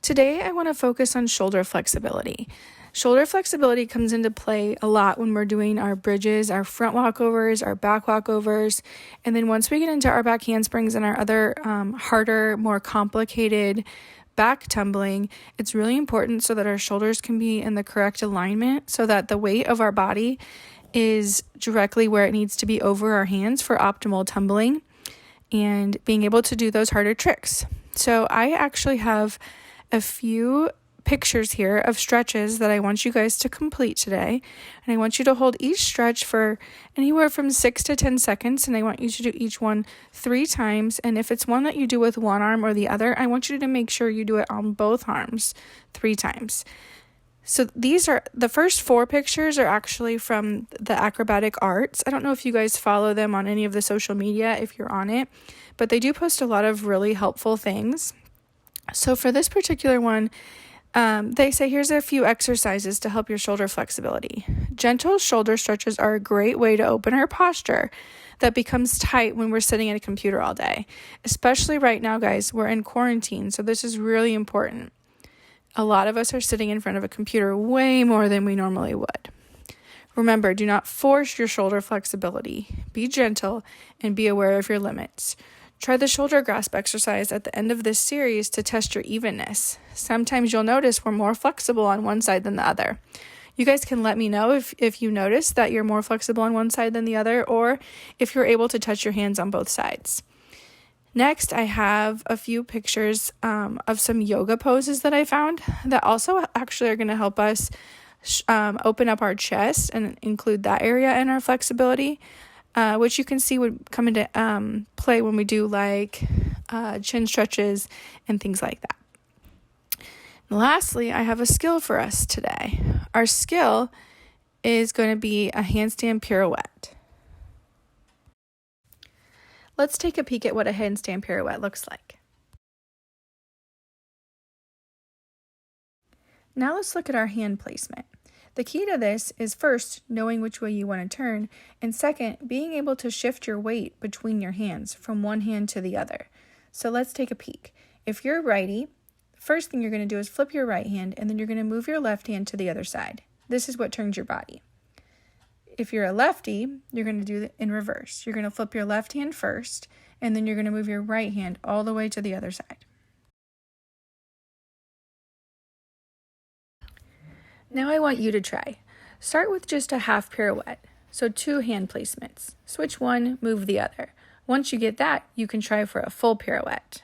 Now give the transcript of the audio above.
Today, I want to focus on shoulder flexibility. Shoulder flexibility comes into play a lot when we're doing our bridges, our front walkovers, our back walkovers, and then once we get into our back handsprings and our other harder, more complicated back tumbling, it's really important so that our shoulders can be in the correct alignment so that the weight of our body is directly where it needs to be over our hands for optimal tumbling and being able to do those harder tricks. So I actually have a few pictures here of stretches that I want you guys to complete today. And I want you to hold each stretch for anywhere from 6 to 10 seconds. And I want you to do each one 3 times. And if it's one that you do with one arm or the other, I want you to make sure you do it on both arms 3 times. So these are the first 4 pictures are actually from the acrobatic arts. I don't know if you guys follow them on any of the social media if you're on it, but they do post a lot of really helpful things. So for this particular one, they say here's a few exercises to help your shoulder flexibility. Gentle shoulder stretches are a great way to open our posture that becomes tight when we're sitting at a computer all day. Especially right now, guys, we're in quarantine, so this is really important. A lot of us are sitting in front of a computer way more than we normally would. Remember, do not force your shoulder flexibility. Be gentle and be aware of your limits. Try the shoulder grasp exercise at the end of this series to test your evenness. Sometimes you'll notice we're more flexible on one side than the other. You guys can let me know if you notice that you're more flexible on one side than the other, or if you're able to touch your hands on both sides. Next, I have a few pictures of some yoga poses that I found that also actually are going to help us open up our chest and include that area in our flexibility. Which you can see would come into play when we do like chin stretches and things like that. And lastly, I have a skill for us today. Our skill is going to be a handstand pirouette. Let's take a peek at what a handstand pirouette looks like. Now let's look at our hand placement. The key to this is first, knowing which way you want to turn, and second, being able to shift your weight between your hands from one hand to the other. So let's take a peek. If you're righty, the first thing you're going to do is flip your right hand, and then you're going to move your left hand to the other side. This is what turns your body. If you're a lefty, you're going to do it in reverse. You're going to flip your left hand first, and then you're going to move your right hand all the way to the other side. Now I want you to try. Start with just a half pirouette, so 2 hand placements. Switch one, move the other. Once you get that, you can try for a full pirouette.